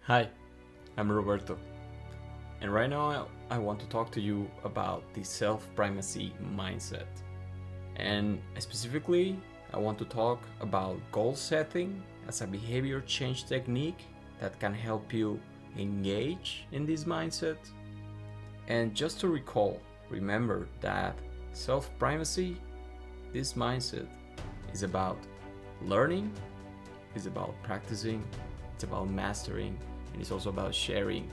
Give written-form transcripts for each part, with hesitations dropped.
Hi, I'm Roberto, and right now I want to talk to you about the self-primacy mindset. And specifically, I want to talk about goal setting as a behavior change technique that can help you engage in this mindset. And just to recall, remember that self-primacy, this mindset, is about learning, is about practicing, it's about mastering, and it's also about sharing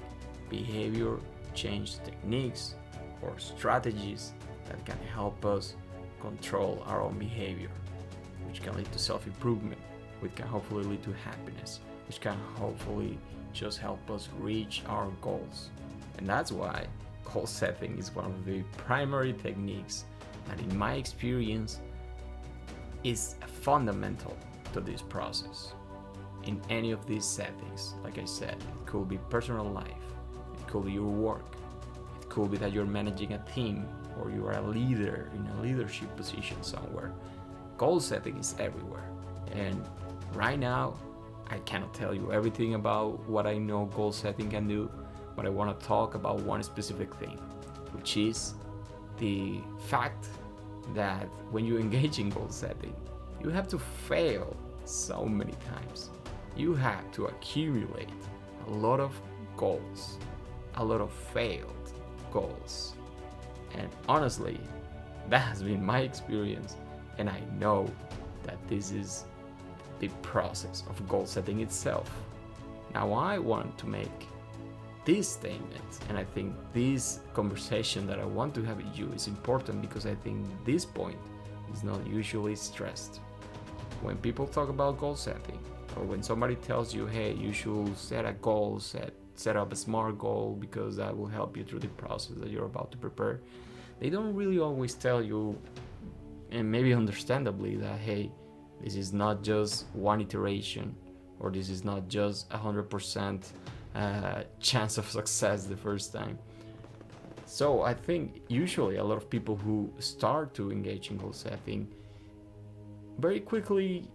behavior change techniques or strategies that can help us control our own behavior, which can lead to self-improvement, which can hopefully lead to happiness, which can hopefully just help us reach our goals. And that's why goal setting is one of the primary techniques that, in my experience, is fundamental to this process. In any of these settings, like I said, it could be personal life, it could be your work, it could be that you're managing a team or you are a leader in a leadership position somewhere. Goal setting is everywhere. And right now, I cannot tell you everything about what I know goal setting can do, but I want to talk about one specific thing, which is the fact that when you engage in goal setting, you have to fail so many times. You have to accumulate a lot of goals, a lot of failed goals. And honestly, that has been my experience, and I know that this is the process of goal setting itself. Now, I want to make this statement, and I think this conversation that I want to have with you is important because I think this point is not usually stressed. When people talk about goal setting, or when somebody tells you, hey, you should set a goal, set up a smart goal because that will help you through the process that you're about to prepare, they don't really always tell you, and maybe understandably, that hey, this is not just one iteration, or this is not just 100% chance of success the first time. So I think usually a lot of people who start to engage in goal setting very quickly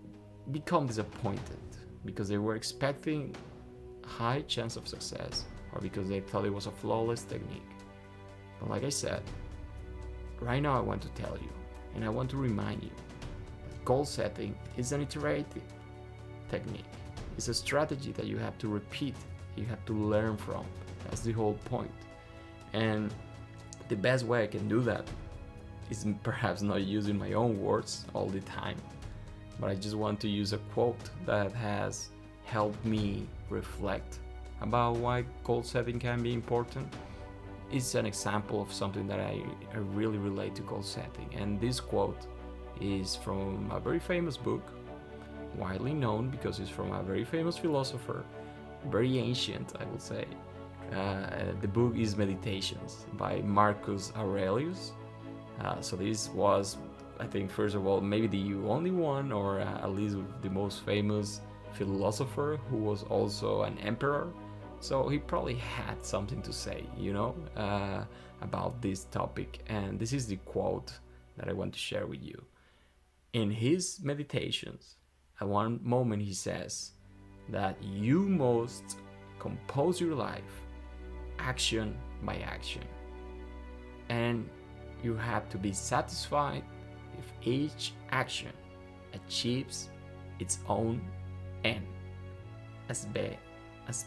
become disappointed because they were expecting high chance of success or because they thought it was a flawless technique. But like I said, right now I want to tell you, and I want to remind you, that goal setting is an iterative technique. It's a strategy that you have to repeat, you have to learn from. That's the whole point. And the best way I can do that is perhaps not using my own words all the time, but I just want to use a quote that has helped me reflect about why goal setting can be important. It's an example of something that I really relate to goal setting, and this quote is from a very famous book, widely known because it's from a very famous philosopher, very ancient, I would say. The book is Meditations by Marcus Aurelius. So this was, I think, first of all, maybe the only one, or at least the most famous philosopher who was also an emperor. So he probably had something to say, about this topic. And this is the quote that I want to share with you. In his Meditations, at one moment he says that you must compose your life action by action. And you have to be satisfied if each action achieves its own end as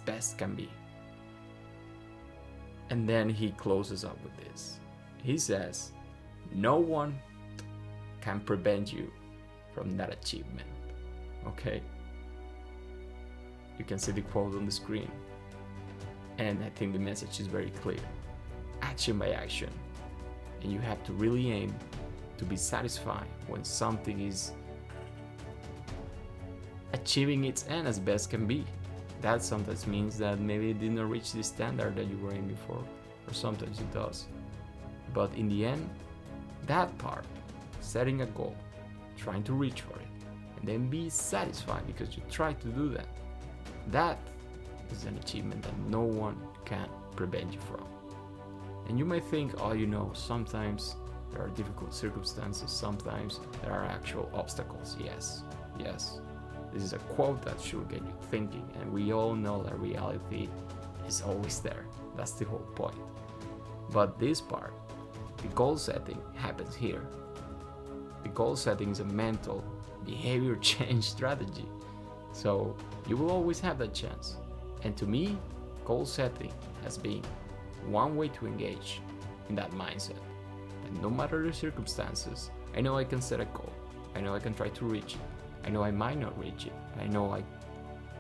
best can be. And then he closes up with this. He says, no one can prevent you from that achievement. Okay? You can see the quote on the screen. And I think the message is very clear. Action by action. And you have to really aim to be satisfied when something is achieving its end as best can be. That sometimes means that maybe it did not reach the standard that you were aiming for, or sometimes it does. But in the end, that part, setting a goal, trying to reach for it, and then be satisfied because you tried to do that, that is an achievement that no one can prevent you from. And you might think, sometimes there are difficult circumstances, sometimes there are actual obstacles. Yes, This is a quote that should get you thinking, and we all know that reality is always there. That's the whole point. But this part, the goal setting, happens here. The goal setting is a mental behavior change strategy. So you will always have that chance. And to me, goal setting has been one way to engage in that mindset. And no matter the circumstances, I know I can set a goal. I know I can try to reach it. I know I might not reach it. I know I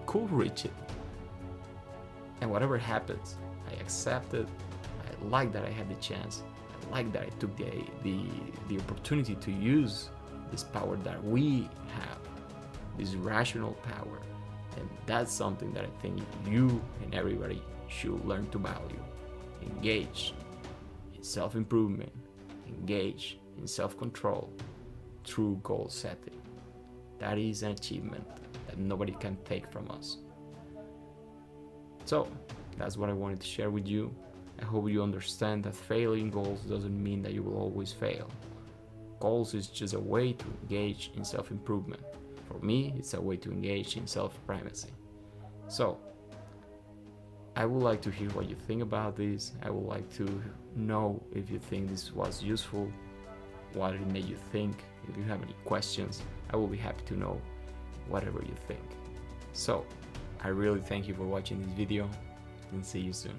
could reach it. And whatever happens, I accept it. I like that I had the chance. I like that I took the opportunity to use this power that we have, this rational power. And that's something that I think you and everybody should learn to value. Engage in self-improvement, engage in self-control through goal setting. That is an achievement that nobody can take from us. So that's what I wanted to share with you. I hope you understand that failing goals doesn't mean that you will always fail. Goals is just a way to engage in self-improvement. For me, it's a way to engage in self-primacy. So I would like to hear what you think about this. I would like to know if you think this was useful, what it made you think. If you have any questions, I will be happy to know whatever you think. So I really thank you for watching this video, and see you soon.